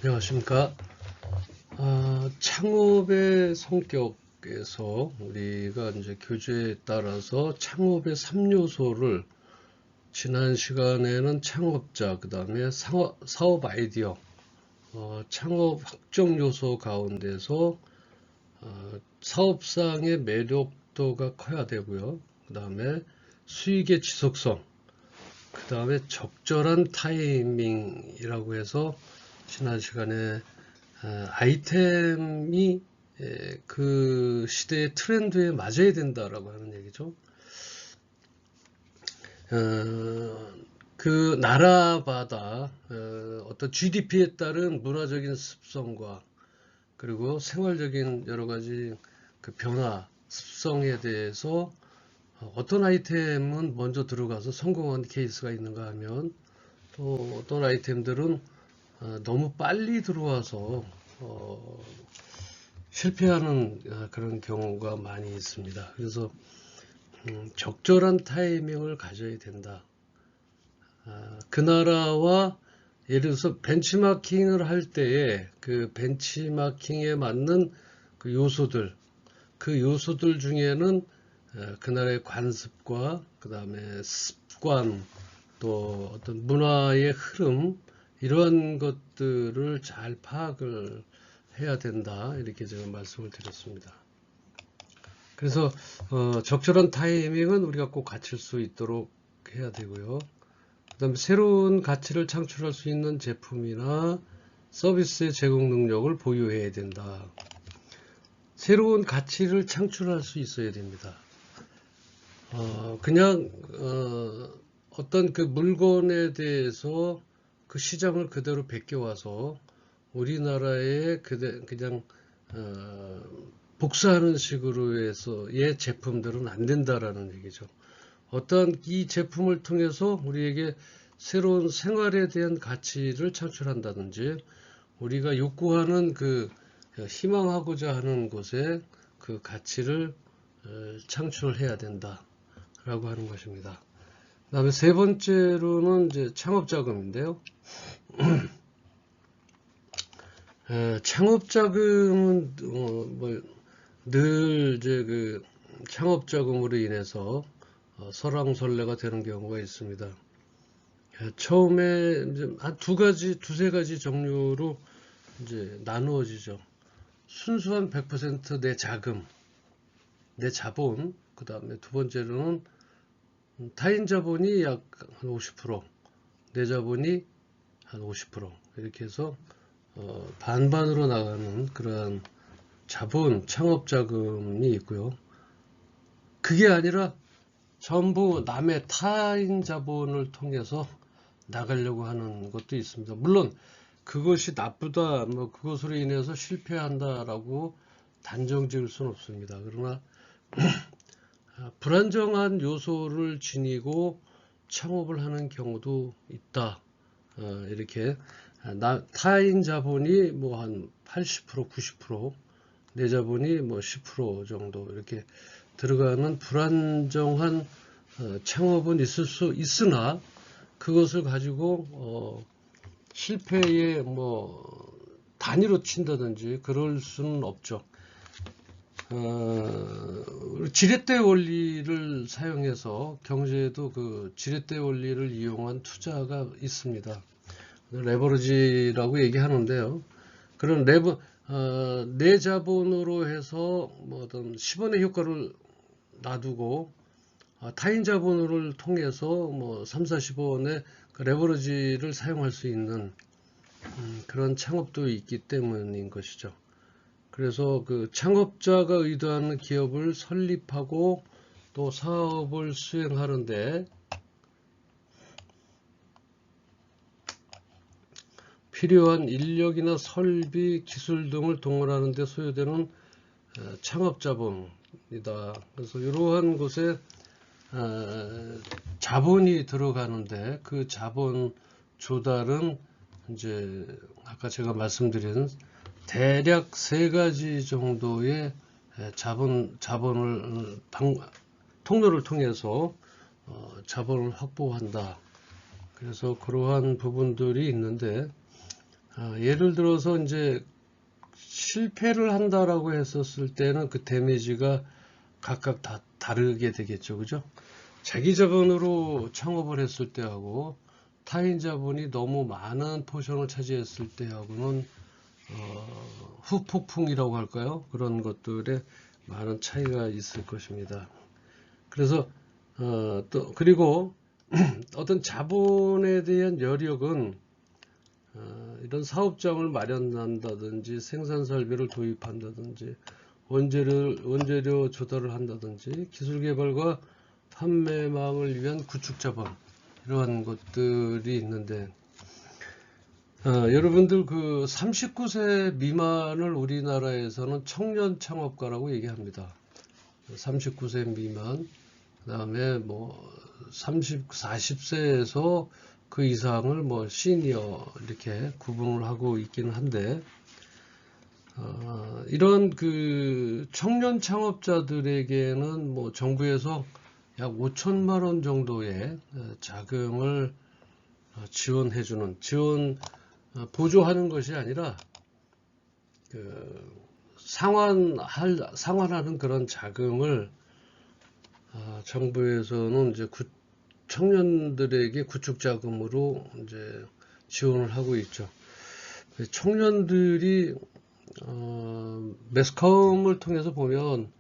안녕하십니까. 창업의 성격에서 우리가 이제 교재에 따라서 창업의 3요소를 지난 시간에는 창업자, 그 다음에 사업 아이디어, 창업 확정 요소 가운데서 사업상의 매력도가 커야 되고요. 그 다음에 수익의 지속성, 그 다음에 적절한 타이밍이라고 해서 지난 시간에 아이템이 그 시대의 트렌드에 맞아야 된다라고 하는 얘기죠. 그 나라마다 어떤 GDP에 따른 문화적인 습성과 그리고 생활적인 여러 가지 그 변화, 습성에 대해서 어떤 아이템은 먼저 들어가서 성공한 케이스가 있는가 하면 또 어떤 아이템들은 너무 빨리 들어와서 실패하는 그런 경우가 많이 있습니다. 그래서 적절한 타이밍을 가져야 된다. 그 나라와 예를 들어서 벤치마킹을 할 때에 그 벤치마킹에 맞는 그 요소들 중에는 그 나라의 관습과 그 다음에 습관 또 어떤 문화의 흐름 이러한 것들을 잘 파악을 해야 된다 이렇게 제가 말씀을 드렸습니다. 그래서 적절한 타이밍은 우리가 꼭 갖출 수 있도록 해야 되고요. 그 다음에 새로운 가치를 창출할 수 있는 제품이나 서비스의 제공 능력을 보유해야 된다. 새로운 가치를 창출할 수 있어야 됩니다. 그냥 어떤 그 물건에 대해서 그 시장을 그대로 베껴와서 우리나라에 그냥 복사하는 식으로 해서의 제품들은 안 된다라는 얘기죠. 어떤 이 제품을 통해서 우리에게 새로운 생활에 대한 가치를 창출한다든지 우리가 욕구하는 그 희망하고자 하는 곳에 그 가치를 창출해야 된다라고 하는 것입니다. 그 다음에 세 번째로는 이제 창업자금인데요. 창업자금은 늘 이제 그 창업자금으로 인해서 설왕설래가 되는 경우가 있습니다. 처음에 이제 한 두세 가지 종류로 이제 나누어지죠. 순수한 100% 내 자금, 내 자본, 그 다음에 두 번째로는 타인 자본이 약 한 50%, 내 자본이 한 50% 이렇게 해서 반반으로 나가는 그러한 자본, 창업 자금이 있고요. 그게 아니라 전부 남의 타인 자본을 통해서 나가려고 하는 것도 있습니다. 물론 그것이 나쁘다, 뭐 그것으로 인해서 실패한다라고 단정 지을 수는 없습니다. 그러나 불안정한 요소를 지니고 창업을 하는 경우도 있다. 이렇게 타인 자본이 뭐 한 80%, 90%, 내 자본이 뭐 10% 정도 이렇게 들어가는 불안정한 창업은 있을 수 있으나 그것을 가지고 실패에 뭐 단위로 친다든지 그럴 수는 없죠. 지렛대 원리를 사용해서 경제에도 그 지렛대 원리를 이용한 투자가 있습니다. 레버리지라고 얘기하는데요. 그런 내 자본으로 해서 뭐 어떤 10원의 효과를 놔두고 타인 자본을 통해서 뭐 3, 40원의 그 레버리지를 사용할 수 있는 그런 창업도 있기 때문인 것이죠. 그래서 그 창업자가 의도하는 기업을 설립하고 또 사업을 수행하는데 필요한 인력이나 설비, 기술 등을 동원하는 데 소요되는 창업자본이다. 그래서 이러한 곳에 자본이 들어가는데 그 자본 조달은 이제 아까 제가 말씀드린 대략 세 가지 정도의 자본을 통로를 통해서 자본을 확보한다. 그래서 그러한 부분들이 있는데 예를 들어서 이제 실패를 한다라고 했었을 때는 그 데미지가 각각 다 다르게 되겠죠. 그죠? 자기 자본으로 창업을 했을 때하고 타인 자본이 너무 많은 포션을 차지했을 때하고는 후폭풍이라고 할까요? 그런 것들에 많은 차이가 있을 것입니다. 그래서 또 그리고 어떤 자본에 대한 여력은 이런 사업장을 마련한다든지 생산 설비를 도입한다든지 원재료 조달을 한다든지 기술 개발과 판매망을 위한 구축 자본 이러한 것들이 있는데 여러분들 그 39세 미만을 우리나라에서는 청년 창업가라고 얘기합니다. 39세 미만 그다음에 뭐 40세에서 그 이상을 뭐 시니어 이렇게 구분을 하고 있기는 한데 이런 그 청년 창업자들에게는 뭐 정부에서 약 5천만 원 정도의 자금을 지원해주는 보조하는 것이 아니라 그 상환하는 그런 자금을 정부에서는 이제 청년들에게 구축 자금으로 이제 지원을 하고 있죠. 청년들이 매스컴을 통해서 보면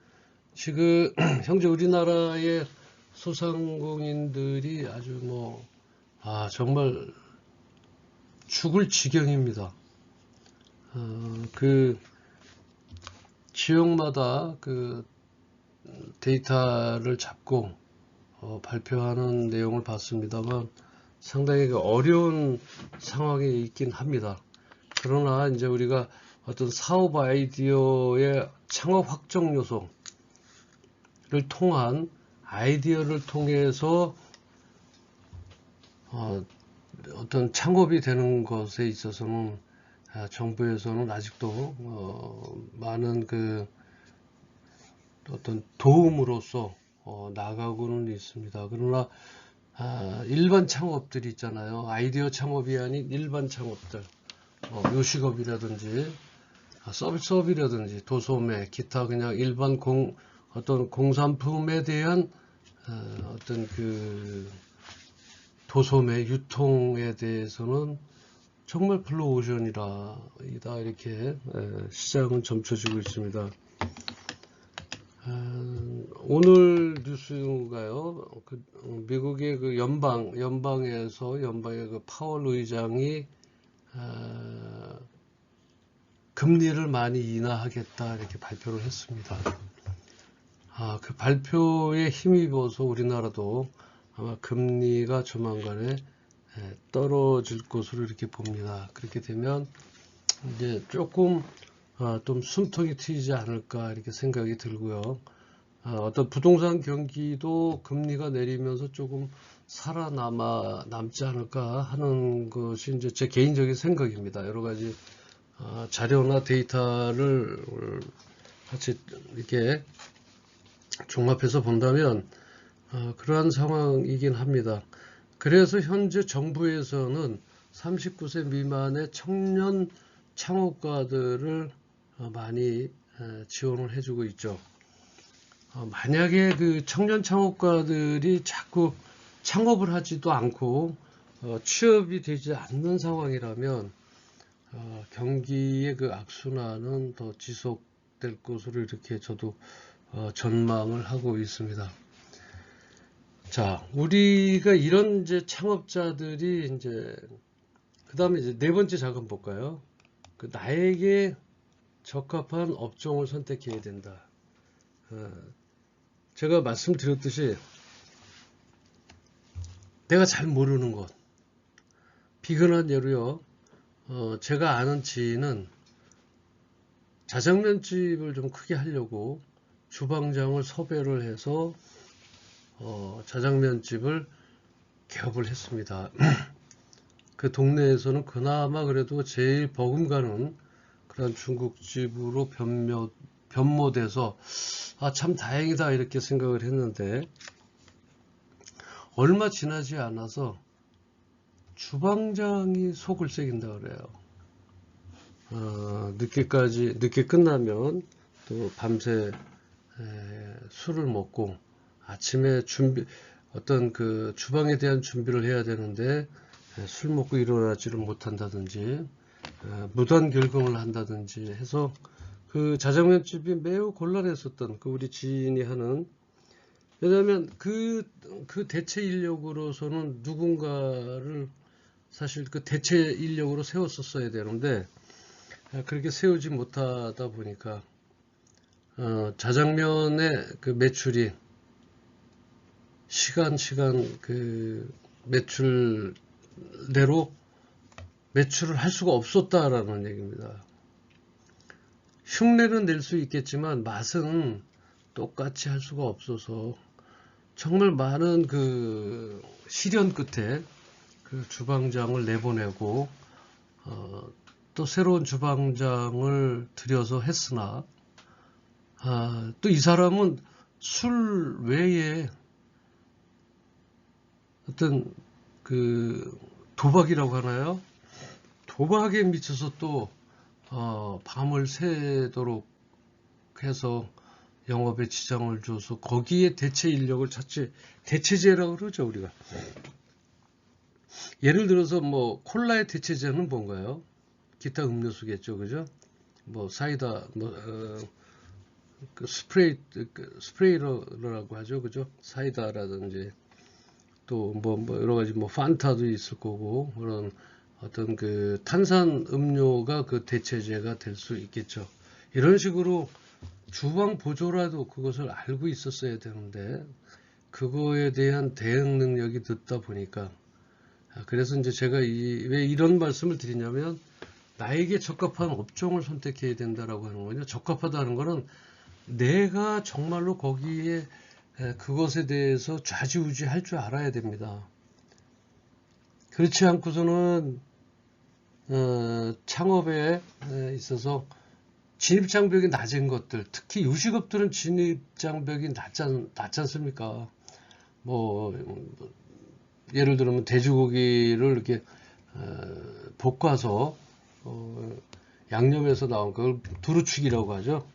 지금 현재 우리나라의 소상공인들이 아주 뭐 정말 죽을 지경입니다. 그 지역마다 그 데이터를 잡고 발표하는 내용을 봤습니다만 상당히 어려운 상황에 있긴 합니다. 그러나 이제 우리가 어떤 사업 아이디어의 창업 확정 요소를 통한 아이디어를 통해서 어떤 창업이 되는 것에 있어서는 정부에서는 아직도 많은 그 어떤 도움으로서 나가고는 있습니다. 그러나 일반 창업들이 있잖아요. 아이디어 창업이 아닌 일반 창업들, 요식업이라든지 서비스업이라든지 도소매, 기타 그냥 일반 어떤 공산품에 대한 어떤 그 도소매 유통에 대해서는 정말 블루오션이다 이렇게 시장은 점쳐지고 있습니다. 오늘 뉴스가요. 미국의 그 연방의 그 파월 의장이 금리를 많이 인하하겠다 이렇게 발표를 했습니다. 그 발표에 힘입어서 우리나라도 아마 금리가 조만간에 떨어질 것으로 이렇게 봅니다. 그렇게 되면 이제 조금 좀 숨통이 트이지 않을까 이렇게 생각이 들고요. 어떤 부동산 경기도 금리가 내리면서 조금 살아남지 않을까 하는 것이 이제 제 개인적인 생각입니다. 여러 가지 자료나 데이터를 같이 이렇게 종합해서 본다면 그러한 상황이긴 합니다. 그래서 현재 정부에서는 39세 미만의 청년 창업가들을 많이 지원을 해주고 있죠. 만약에 그 청년 창업가들이 자꾸 창업을 하지도 않고 취업이 되지 않는 상황이라면 경기의 그 악순환은 더 지속될 것으로 이렇게 저도 전망을 하고 있습니다. 자, 우리가 이런 이제 창업자들이 이제 그 다음에 이제 네 번째 작업 볼까요? 나에게 적합한 업종을 선택해야 된다. 제가 말씀드렸듯이 내가 잘 모르는 것. 비근한 예로요. 제가 아는 지인은 자장면집을 좀 크게 하려고 주방장을 섭외를 해서 자장면집을 개업을 했습니다. 그 동네에서는 그나마 그래도 제일 버금가는 그런 중국집으로 변모돼서 참 다행이다 이렇게 생각을 했는데 얼마 지나지 않아서 주방장이 속을 새긴다 그래요. 늦게 끝나면 또 밤새 술을 먹고 아침에 어떤 그 주방에 대한 준비를 해야 되는데 술 먹고 일어나지를 못한다든지 무단 결근을 한다든지 해서 그 자장면집이 매우 곤란했었던 그 우리 지인이 하는. 왜냐하면 그 대체 인력으로서는 누군가를 사실 그 대체 인력으로 세웠었어야 되는데 그렇게 세우지 못하다 보니까 자장면의 그 매출이 시간 그 매출대로 매출을 할 수가 없었다라는 얘기입니다. 흉내는 낼 수 있겠지만 맛은 똑같이 할 수가 없어서 정말 많은 그 시련 끝에 그 주방장을 내보내고 또 새로운 주방장을 들여서 했으나 또 이 사람은 술 외에 어떤 그 도박이라고 하나요? 도박에 미쳐서 또 밤을 새도록 해서 영업에 지장을 줘서 거기에 대체 인력을 찾지, 대체제라고 그러죠 우리가. 예를 들어서 뭐 콜라의 대체제는 뭔가요? 기타 음료수겠죠, 그죠? 뭐 사이다, 그 스프레이러라고 하죠, 그죠? 사이다라든지 또 뭐 여러 가지 뭐 판타도 있을 거고 그런 어떤 그 탄산 음료가 그 대체제가 될 수 있겠죠. 이런 식으로 주방 보조라도 그것을 알고 있었어야 되는데 그거에 대한 대응 능력이 늦다 보니까 그래서 이제 제가 왜 이런 말씀을 드리냐면 나에게 적합한 업종을 선택해야 된다라고 하는 거죠. 적합하다는 거는 내가 정말로 거기에 그것에 대해서 좌지우지 할 줄 알아야 됩니다. 그렇지 않고서는 창업에 있어서 진입장벽이 낮은 것들, 특히 요식업들은 진입장벽이 낮지 않습니까? 뭐 예를 들면 돼지고기를 이렇게 볶아서 양념해서 나온 걸 두루치기라고 하죠.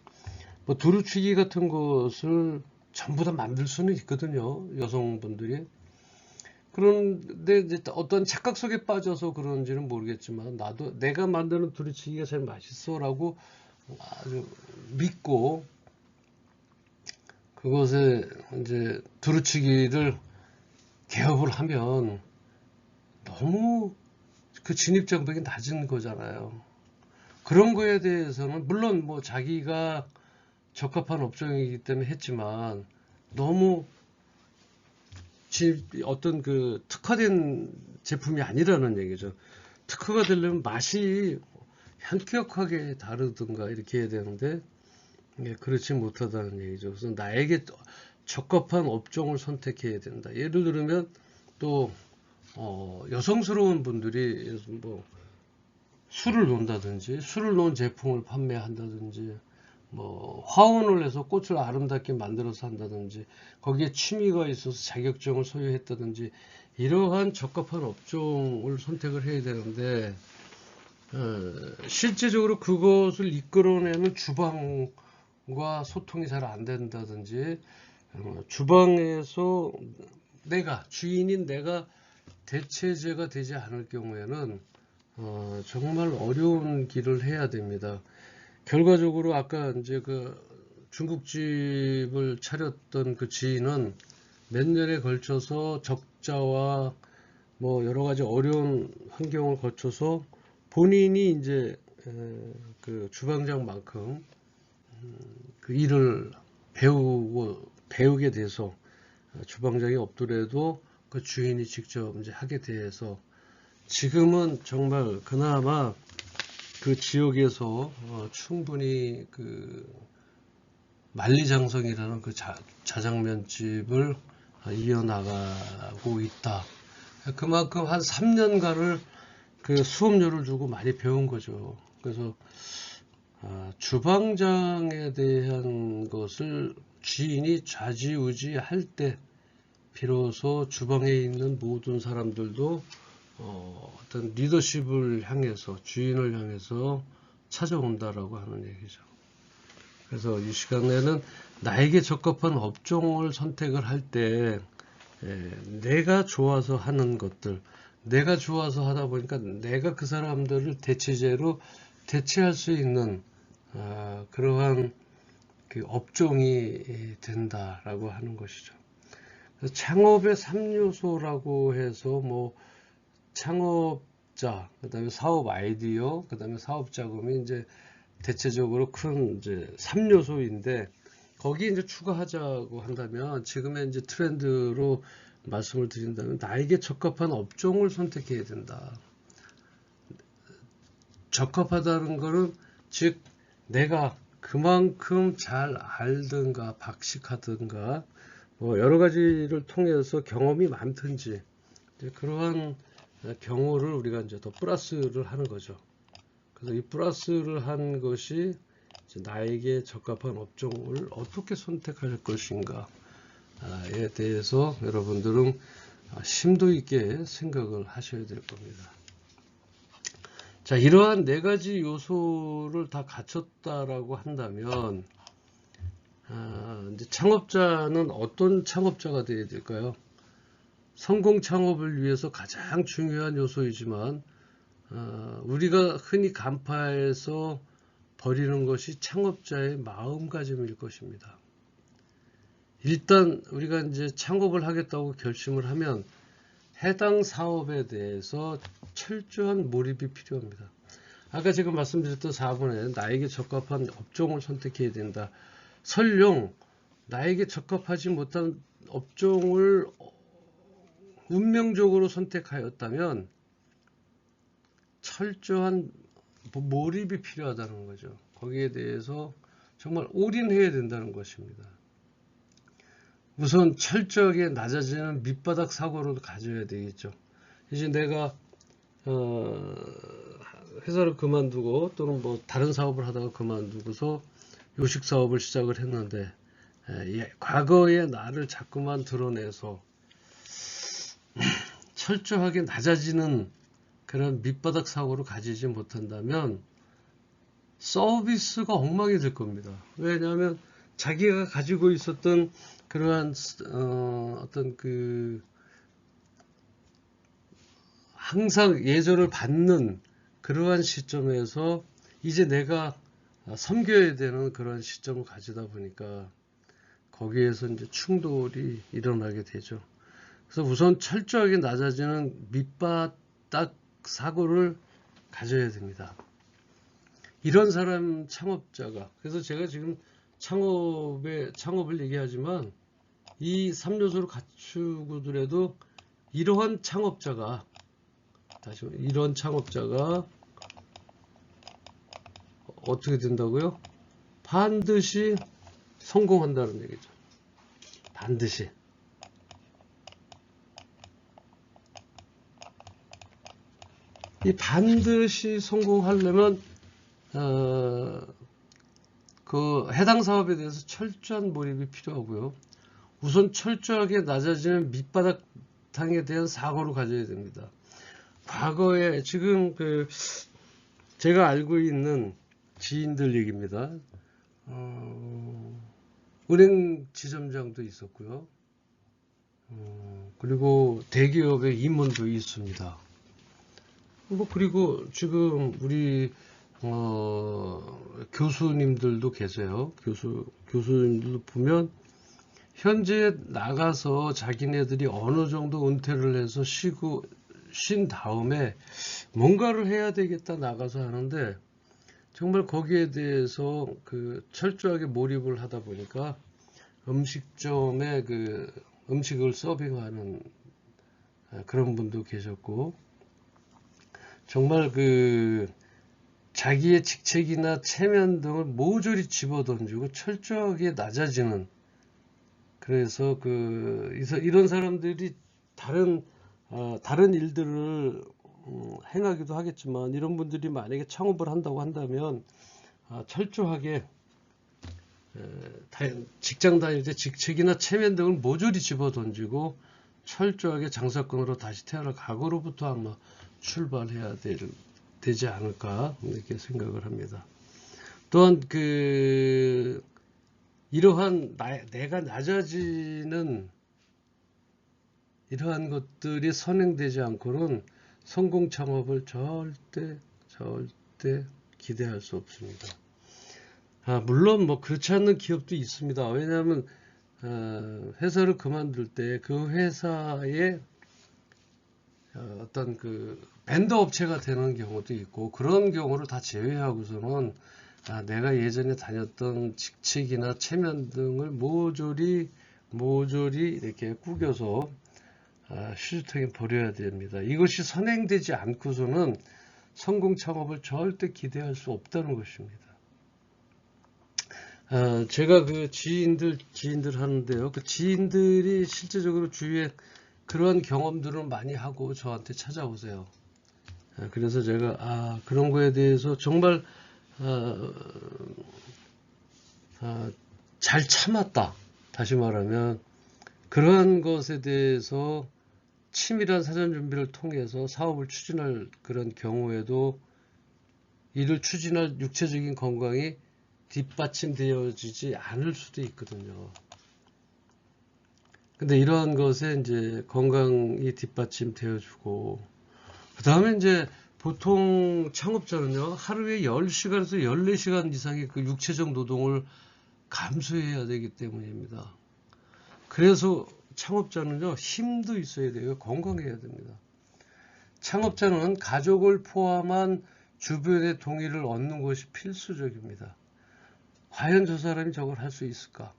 뭐 두루치기 같은 것을 전부 다 만들 수는 있거든요, 여성분들이. 그런데 이제 어떤 착각 속에 빠져서 그런지는 모르겠지만 나도 내가 만드는 두루치기가 제일 맛있어라고 아주 믿고 그것에 이제 두루치기를 개업을 하면 너무 그 진입장벽이 낮은 거잖아요. 그런 거에 대해서는 물론 뭐 자기가 적합한 업종이기 때문에 했지만 너무 어떤 그 특화된 제품이 아니라는 얘기죠. 특화가 되려면 맛이 현격하게 다르든가 이렇게 해야 되는데 그렇지 못하다는 얘기죠. 그래서 나에게 적합한 업종을 선택해야 된다. 예를 들면 또 여성스러운 분들이 뭐 술을 논다든지 술을 놓은 제품을 판매한다든지 뭐 화원을 해서 꽃을 아름답게 만들어서 한다든지 거기에 취미가 있어서 자격증을 소유했다든지 이러한 적합한 업종을 선택을 해야 되는데 실제적으로 그것을 이끌어내는 주방과 소통이 잘 안 된다든지 주방에서 주인인 내가 대체제가 되지 않을 경우에는 정말 어려운 길을 해야 됩니다. 결과적으로 아까 이제 그 중국집을 차렸던 그 지인은 몇 년에 걸쳐서 적자와 뭐 여러 가지 어려운 환경을 거쳐서 본인이 이제 그 주방장만큼 그 일을 배우게 돼서 주방장이 없더라도 그 주인이 직접 이제 하게 돼서 지금은 정말 그나마 그 지역에서 충분히 그 만리장성이라는 그 자장면집을 이어나가고 있다. 그만큼 한 3년간을 그 수업료를 주고 많이 배운 거죠. 그래서 주방장에 대한 것을 주인이 좌지우지 할 때 비로소 주방에 있는 모든 사람들도 어떤 리더십을 향해서 주인을 향해서 찾아온다라고 하는 얘기죠. 그래서 이 시간에는 나에게 적합한 업종을 선택을 할 때 내가 좋아서 하는 것들, 내가 좋아서 하다 보니까 내가 그 사람들을 대체제로 대체할 수 있는 그러한 그 업종이 된다라고 하는 것이죠. 창업의 3요소라고 해서 뭐 창업자, 그다음에 사업 아이디어, 그다음에 사업 자금이 이제 대체적으로 큰 이제 3요소인데 거기 이제 추가하자고 한다면 지금의 이제 트렌드로 말씀을 드린다면 나에게 적합한 업종을 선택해야 된다. 적합하다는 것은 즉 내가 그만큼 잘 알든가 박식하든가 뭐 여러 가지를 통해서 경험이 많든지 그러한 경우를 우리가 이제 더 플러스를 하는 거죠. 그래서 이 플러스를 한 것이 나에게 적합한 업종을 어떻게 선택할 것인가에 대해서 여러분들은 심도 있게 생각을 하셔야 될 겁니다. 자, 이러한 네 가지 요소를 다 갖췄다라고 한다면 이제 창업자는 어떤 창업자가 되어야 될까요? 성공 창업을 위해서 가장 중요한 요소이지만 우리가 흔히 간파해서 버리는 것이 창업자의 마음가짐일 것입니다. 일단 우리가 이제 창업을 하겠다고 결심을 하면 해당 사업에 대해서 철저한 몰입이 필요합니다. 아까 제가 말씀드렸던 4번에 나에게 적합한 업종을 선택해야 된다. 설령 나에게 적합하지 못한 업종을 운명적으로 선택하였다면 철저한 몰입이 필요하다는 거죠. 거기에 대해서 정말 올인해야 된다는 것입니다. 우선 철저하게 낮아지는 밑바닥 사고를 가져야 되겠죠. 이제 내가 회사를 그만두고 또는 뭐 다른 사업을 하다가 그만두고서 요식 사업을 시작을 했는데 과거의 나를 자꾸만 드러내서 철저하게 낮아지는 그런 밑바닥 사고를 가지지 못한다면 서비스가 엉망이 될 겁니다. 왜냐하면 자기가 가지고 있었던 그러한 어떤 그 항상 예절을 받는 그러한 시점에서 이제 내가 섬겨야 되는 그런 시점을 가지다 보니까 거기에서 이제 충돌이 일어나게 되죠. 그래서 우선 철저하게 낮아지는 밑바닥 사고를 가져야 됩니다. 이런 사람 창업자가, 그래서 제가 지금 창업을 얘기하지만 이 3요소를 갖추고더라도 이러한 창업자가, 다시 이런 창업자가 어떻게 된다고요? 반드시 성공한다는 얘기죠. 반드시. 이 반드시 성공하려면 그 해당 사업에 대해서 철저한 몰입이 필요하고요. 우선 철저하게 낮아지는 밑바닥탕에 대한 사고를 가져야 됩니다. 과거에 지금 그 제가 알고 있는 지인들 얘기입니다. 은행 지점장도 있었고요. 그리고 대기업의 임원도 있습니다. 뭐 그리고 지금 우리 교수님들도 계세요. 교수님들도 보면 현재 나가서 자기네들이 어느 정도 은퇴를 해서 쉰 다음에 뭔가를 해야 되겠다 나가서 하는데 정말 거기에 대해서 그 철저하게 몰입을 하다 보니까 음식점에 그 음식을 서빙하는 그런 분도 계셨고 정말 그 자기의 직책이나 체면 등을 모조리 집어던지고 철저하게 낮아지는 그래서 이런 사람들이 다른 일들을 행하기도 하겠지만 이런 분들이 만약에 창업을 한다고 한다면 철저하게 직장 다닐 때 직책이나 체면 등을 모조리 집어던지고 철저하게 장사꾼으로 다시 태어날 각오로부터 아마 출발해야 될 되지 않을까 이렇게 생각을 합니다. 또한 이러한 내가 낮아지는 이러한 것들이 선행되지 않고는 성공 창업을 절대 기대할 수 없습니다. 물론 뭐 그렇지 않는 기업도 있습니다. 왜냐하면 회사를 그만둘 때 그 회사의 어떤 벤더 업체가 되는 경우도 있고, 그런 경우를 다 제외하고서는 내가 예전에 다녔던 직책이나 체면 등을 모조리 이렇게 꾸겨서 휴지통에 버려야 됩니다. 이것이 선행되지 않고서는 성공 창업을 절대 기대할 수 없다는 것입니다. 제가 지인들 하는데요. 그 지인들이 실제적으로 주위에 그러한 경험들을 많이 하고 저한테 찾아오세요. 그래서 제가 그런 거에 대해서 정말 잘 참았다. 다시 말하면 그러한 것에 대해서 치밀한 사전 준비를 통해서 사업을 추진할 그런 경우에도 이를 추진할 육체적인 건강이 뒷받침되어지지 않을 수도 있거든요. 근데 이러한 것에 이제 건강이 뒷받침되어주고, 그 다음에 이제 보통 창업자는요, 하루에 10시간에서 14시간 이상의 그 육체적 노동을 감수해야 되기 때문입니다. 그래서 창업자는요, 힘도 있어야 돼요. 건강해야 됩니다. 창업자는 가족을 포함한 주변의 동의를 얻는 것이 필수적입니다. 과연 저 사람이 저걸 할 수 있을까?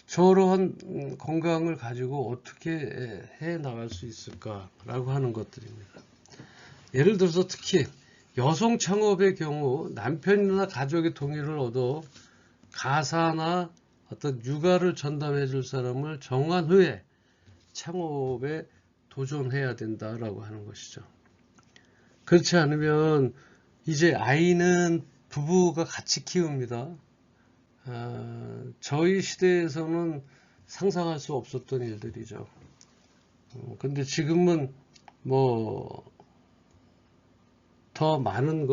저러한 건강을 가지고 어떻게 해 나갈 수 있을까라고 하는 것들입니다. 예를 들어서 특히 여성 창업의 경우 남편이나 가족의 동의를 얻어 가사나 어떤 육아를 전담해 줄 사람을 정한 후에 창업에 도전해야 된다라고 하는 것이죠. 그렇지 않으면 이제 아이는 부부가 같이 키웁니다. 저희 시대에서는 상상할 수 없었던 일들이죠. 근데 지금은 뭐 더 많은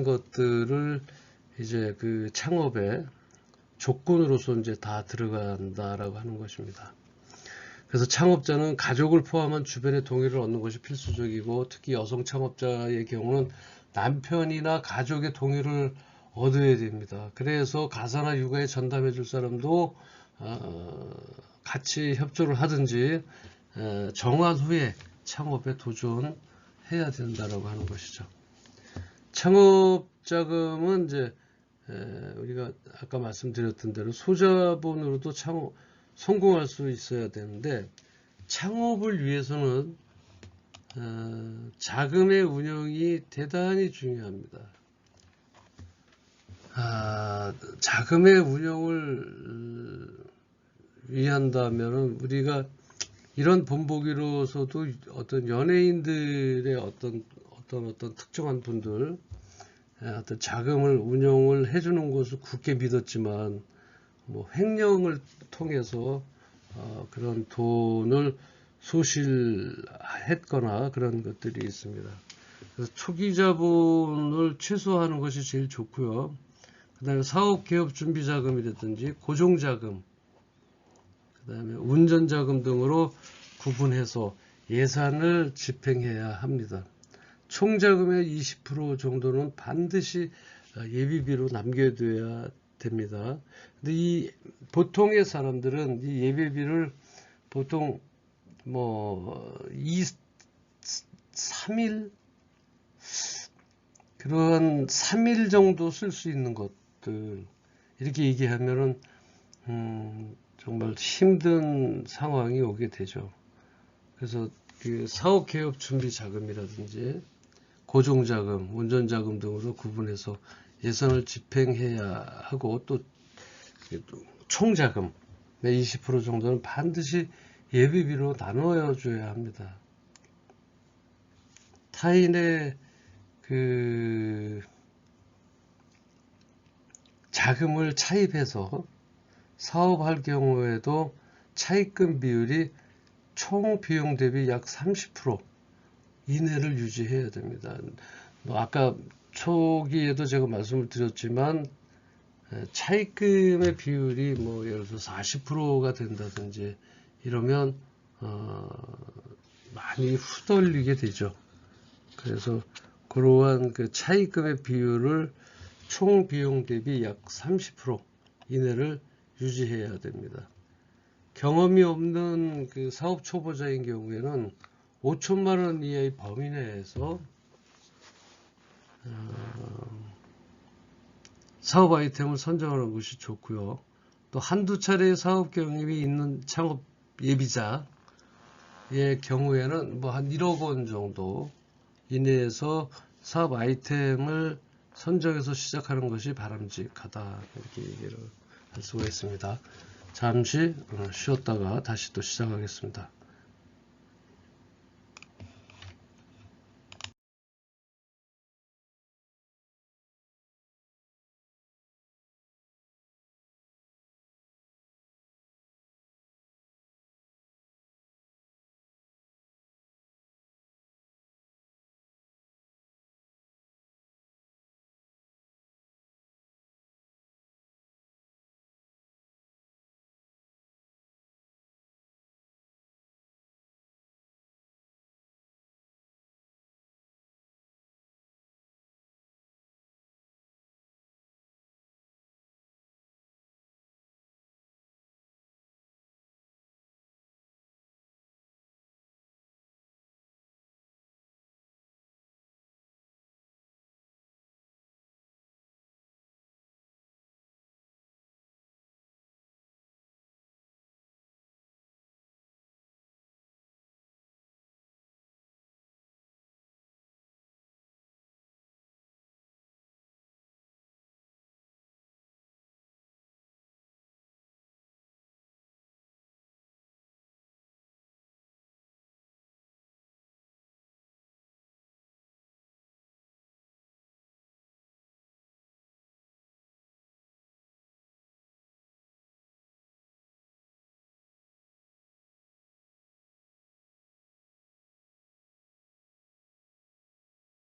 것들을 이제 그 창업의 조건으로서 이제 다 들어간다라고 하는 것입니다. 그래서 창업자는 가족을 포함한 주변의 동의를 얻는 것이 필수적이고, 특히 여성 창업자의 경우는 남편이나 가족의 동의를 얻어야 됩니다. 그래서 가사나 육아에 전담해 줄 사람도 같이 협조를 하든지 정한 후에 창업에 도전해야 된다라고 하는 것이죠. 창업 자금은 이제 우리가 아까 말씀드렸던 대로 소자본으로도 성공할 수 있어야 되는데, 창업을 위해서는 자금의 운영이 대단히 중요합니다. 자금의 운영을 위한다면 우리가 이런 본보기로서도 어떤 연예인들의 어떤 특정한 분들 어떤 자금을 운영을 해주는 것을 굳게 믿었지만, 뭐 횡령을 통해서 그런 돈을 소실했거나 그런 것들이 있습니다. 그래서 초기 자본을 최소화하는 것이 제일 좋고요. 그 다음에 사업 개업 준비 자금이라든지 고정 자금, 그 다음에 운전 자금 등으로 구분해서 예산을 집행해야 합니다. 총 자금의 20% 정도는 반드시 예비비로 남겨둬야 됩니다. 근데 이 보통의 사람들은 이 예비비를 보통 뭐 3일 그런 3일 정도 쓸 수 있는 것들, 이렇게 얘기하면은 정말 힘든 상황이 오게 되죠. 그래서 그 사업 개업 준비 자금이라든지 고정 자금, 운전 자금 등으로 구분해서 예산을 집행해야 하고, 또 총 자금의 20% 정도는 반드시 예비비로 나눠 줘야 합니다. 타인의 그 자금을 차입해서 사업할 경우에도 차입금 비율이 총 비용 대비 약 30% 이내를 유지해야 됩니다. 뭐 아까 초기에도 제가 말씀을 드렸지만 차입금의 비율이 뭐 예를 들어서 40%가 된다든지 이러면 많이 후덜리게 되죠. 그래서 그러한 그 차입금의 비율을 총 비용 대비 약 30% 이내를 유지해야 됩니다. 경험이 없는 그 사업 초보자인 경우에는 5천만 원 이하의 범위 내에서 사업 아이템을 선정하는 것이 좋고요. 또 한두 차례의 사업 경험이 있는 창업 예비자의 경우에는 뭐 한 1억 원 정도 이내에서 사업 아이템을 선정해서 시작하는 것이 바람직하다, 이렇게 얘기를 할 수가 있습니다. 잠시 쉬었다가 다시 또 시작하겠습니다.